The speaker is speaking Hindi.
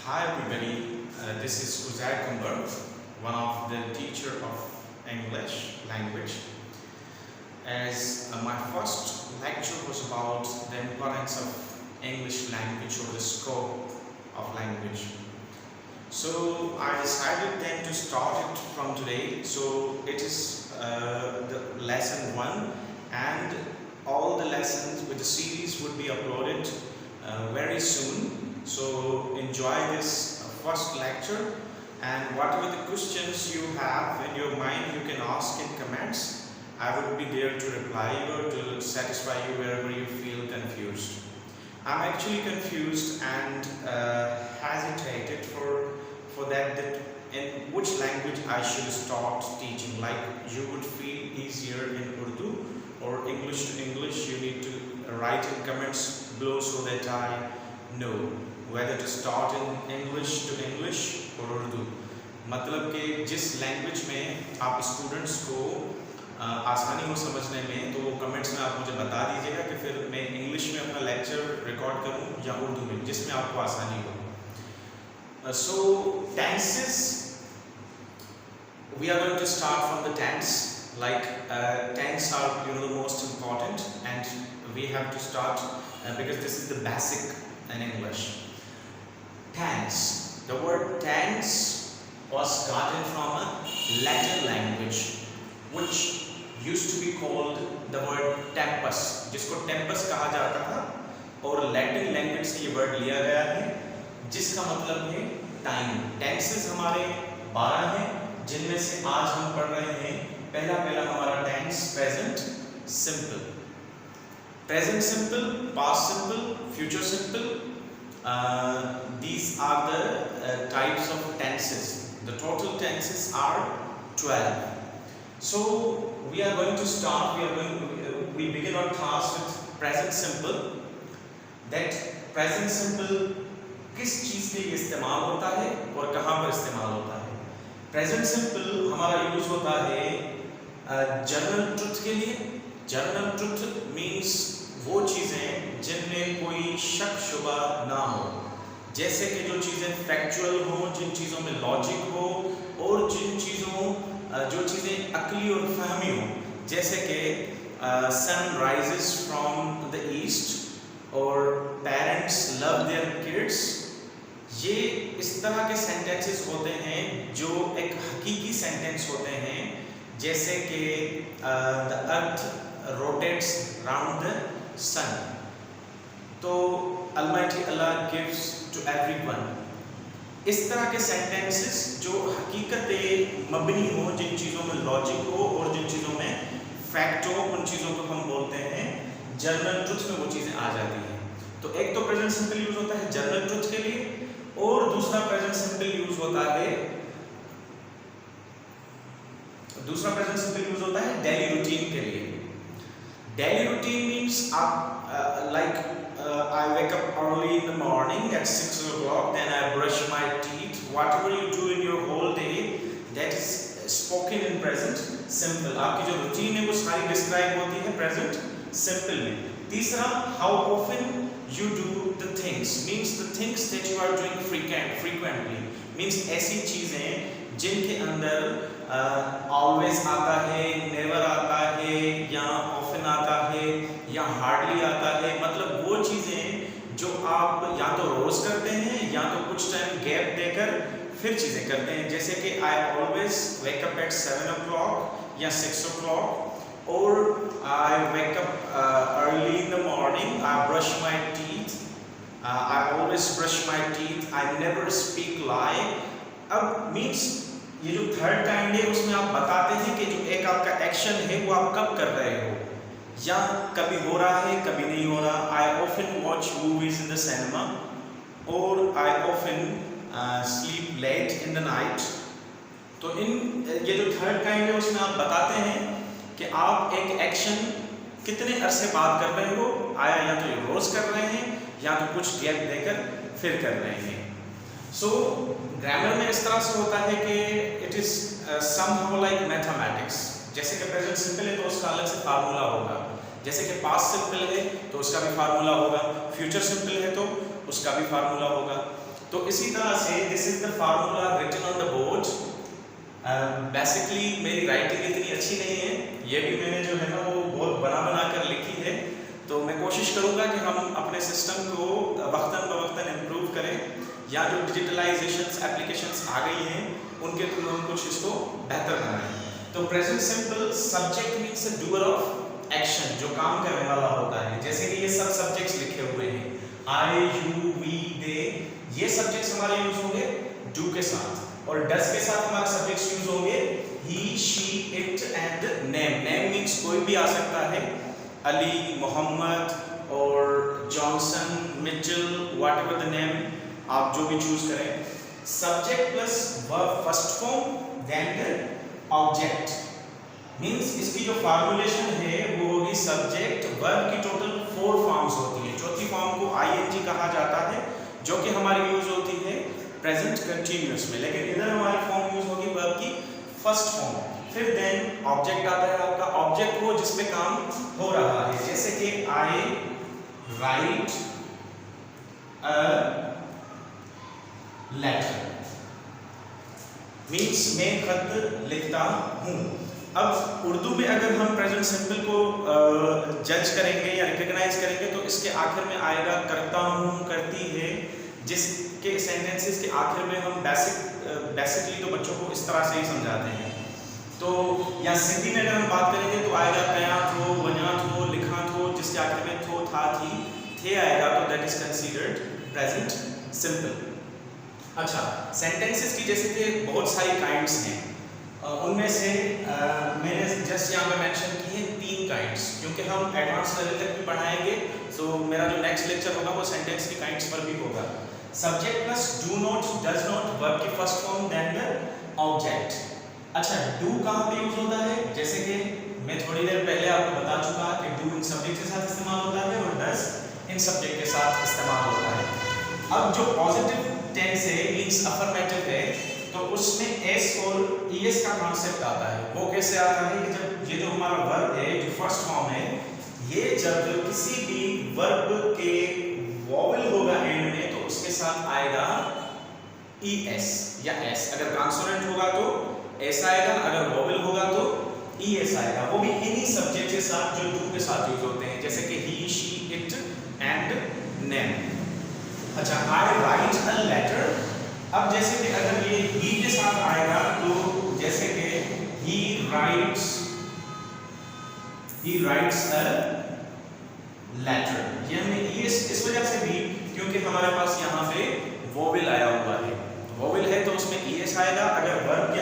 Hi everybody, this is Uzair Kumbar, one of the teacher of English language. As my first lecture was about the importance of English language or the scope of language. So I decided then to start it from today. So it is the lesson 1 and all the lessons with the series would be uploaded very soon. So enjoy this first lecture, and whatever the questions you have in your mind you can ask in comments. I would be there to reply you or to satisfy you wherever you feel confused. I'm actually confused and hesitated for that in which language I should start teaching. Like you would feel easier in Urdu or English to English. You need to write in comments below so that I know whether to start in English to English or Urdu. मतलब कि जिस लैंग्वेज में आप स्टूडेंट्स को आसानी हो समझने में, तो वो कमेंट्स में आप मुझे बता दीजिएगा कि फिर मैं इंग्लिश में अपना लेक्चर रिकॉर्ड करूं या उर्दू में, जिसमें आपको आसानी हो. So tenses, we are going to start from the tense. Like tense are the most important, and we have to start because this is the basic in English. Tense. The word tense was gotten from a Latin language, which used to be called the word tempus, जिसको tempus कहा जाता था, और Latin language से ये word लिया गया है, जिसका मतलब है time. Tenses हमारे 12 हैं, जिनमें से आज हम पढ़ रहे हैं पहला हमारा tense present simple. Present simple, past simple, future simple. These are the types of tenses. The total tenses are 12. So we are going to start. We begin our class with present simple. That present simple किस चीज़ के लिए इस्तेमाल होता है और कहाँ पर इस्तेमाल होता है. Present simple हमारा यूज होता है जनरल ट्रुथ के लिए. जनरल ट्रुथ मीन्स वो चीज़ें जिनमें कोई शक शुबा ना हो, जैसे कि जो चीज़ें फैक्चुअल हो, जिन चीज़ों में लॉजिक हो, और जो चीज़ें अक्ली और फहमी हो, जैसे कि sun rises from the east और पेरेंट्स लव देयर किड्स. ये इस तरह के सेंटेंसेस होते हैं जो एक हकीकी सेंटेंस होते हैं, जैसे कि the earth rotates round the sun. तो Almighty Allah gives to everyone. इस तरह के सेंटेंसेस जो हकीकत मबनी हो, जिन चीज़ों में लॉजिक हो और जिन चीज़ों में फैक्ट हो, उन चीज़ों को हम बोलते हैं जनरल ट्रुथ में वो चीज़ें आ जाती हैं. तो एक तो प्रेजेंट सिंपल यूज होता है जनरल ट्रुथ के लिए, और दूसरा प्रेजेंट सिंपल यूज होता है डेली रूटीन के लिए. Daily routine means I wake up early in the morning at 6 o'clock, then I brush my teeth. Whatever you do in your whole day, that is spoken in present simple. आपकी जो routine है वो सारी describe होती है present simple में. तीसरा, how often you do the things, means the things that you are doing frequently, means ऐसी चीज़ें जिनके अंदर always आता है, never आता है, या often आता है, या hardly आता है. मतलब वो चीज़ें जो आप या तो रोज़ करते हैं या तो कुछ टाइम गैप देकर फिर चीज़ें करते हैं, जैसे कि I always wake up at 7 o'clock या 6 o'clock, or I wake up early in the morning, I brush my teeth, I always brush my teeth, I never speak lie. अब means ये जो थर्ड काइंड है उसमें आप बताते हैं कि जो एक आपका एक्शन है वो आप कब कर रहे हो, या कभी हो रहा है कभी नहीं हो रहा. I often watch movies in the cinema, or I often sleep late in the night. तो ये जो थर्ड काइंड है उसमें आप बताते हैं कि आप एक एक्शन कितने अरसे बाद कर रहे हो, या तो रोज कर रहे हैं या तो कुछ गैप देकर फिर कर रहे हैं. So ग्रामर में इस तरह से होता है कि it is somehow like mathematics. जैसे कि प्रेजेंट सिंपल है तो उसका अलग से फार्मूला होगा, जैसे कि पास्ट सिंपल है तो उसका भी फार्मूला होगा, फ्यूचर सिंपल है तो उसका भी फार्मूला होगा. तो इसी तरह से this is the formula written on the board. Basically मेरी राइटिंग इतनी अच्छी नहीं है, ये भी मैंने जो है ना वो बहुत बना कर लिखी है, तो मैं कोशिश करूंगा कि हम अपने सिस्टम को वक्तन बवक्तन इम्प्रूव करें, या जो डिजिटलाइजेशंस एप्लीकेशंस आ गई हैं उनके थ्रू हम कुछ इसको बेहतर बनाएं। तो present simple subject means a doer of action, जो काम करने वाला होता है। जैसे कि ये सब सब्जेक्ट्स लिखे हुए हैं, आई, यू, वी, दे, ये सब्जेक्ट्स हमारे यूज होंगे डू के साथ, और डस के साथ हमारे सब्जेक्ट्स यूज होंगे he, she, it and name. Name means कोई भी आ सकता है, अली, मोहम्मद और Johnson, Mitchell, whatever the name आप जो भी चूज करें। Subject plus verb first form, then object means इसकी जो फार्मूलेशन है वो होगी सब्जेक्ट वर्ब की टोटल 4 फॉर्म्स होती है। चौथी फॉर्म को आईएनजी कहा जाता है, जो कि हमारी यूज होती है प्रेजेंट कंटिन्यूअस में, लेकिन इधर हमारी फॉर्म यूज होगी वर्ब की फर्स्ट फॉर्म। फिर देन ऑब्जेक्ट आता है आपका, ऑब्जेक्ट वो जिस पे काम हो रहा है, जैसे कि आई राइट अ लेटर मीन्स मैं खत लिखता हूँ। अब उर्दू में अगर हम प्रेजेंट सिंपल को जज करेंगे या रिकॉग्नाइज करेंगे तो इसके आखिर में आएगा करता हूँ, करती है, जिसके सेंटेंसेस के आखिर में हम बेसिकली तो बच्चों को इस तरह से ही समझाते हैं। तो या सिंधी में अगर हम बात करेंगे तो आएगा कया थो, वना थो, लिखा थो, जिसके आखिर में थो, था, थी, थे आएगा, तो that is considered present simple. अच्छा, सेंटेंसेस की जैसे कि बहुत सारी काइंड्स हैं, उनमें से मैंने जस्ट यहाँ पे मेंशन की है 3 काइंड्स, क्योंकि हम एडवांस लेवल तक भी पढ़ाएंगे, तो मेरा जो नेक्स्ट लेक्चर होगा वो सेंटेंस की काइंड्स पर भी होगा। Subject plus do not, does not, verb की first form, then the object. अच्छा, डू कहाँ पे यूज होता है? जैसे कि मैं थोड़ी देर पहले आपको बता चुका कि डू इन सब्जेक्ट के साथ इस्तेमाल होता है और डज इन सब्जेक्ट के साथ इस्तेमाल होता है। अब जो पॉजिटिव टेंस है मींस अफर्मेटिव है, तो उसमें एस और ईएस का कॉन्सेप्ट आता है। वो कैसे आता है कि जब ये जो हमारा वर्ब है जो फर्स्ट फॉर्म है, ये जब किसी भी वर्ब के वॉवेल होगा एंड में तो उसके साथ आएगा ईएस या एस। अगर कॉन्सोनेंट होगा तो एस आएगा, अगर वॉवेल होगा तो ईएस आएगा। वो भी इन्हीं सब्जेक्ट के साथ जो डू के साथ यूज होते हैं, जैसे कि ही, शी, इट एंड नेम। अच्छा, आई राइट अ लेटर। अब जैसे कि अगर ये ही के साथ आएगा तो जैसे कि he writes a letter, ये हमने इस वजह से भी क्योंकि हमारे पास यहाँ पे वोवेल आया हुआ है। वोवेल है तो उसमें ईएस आएगा, अगर वर्ब के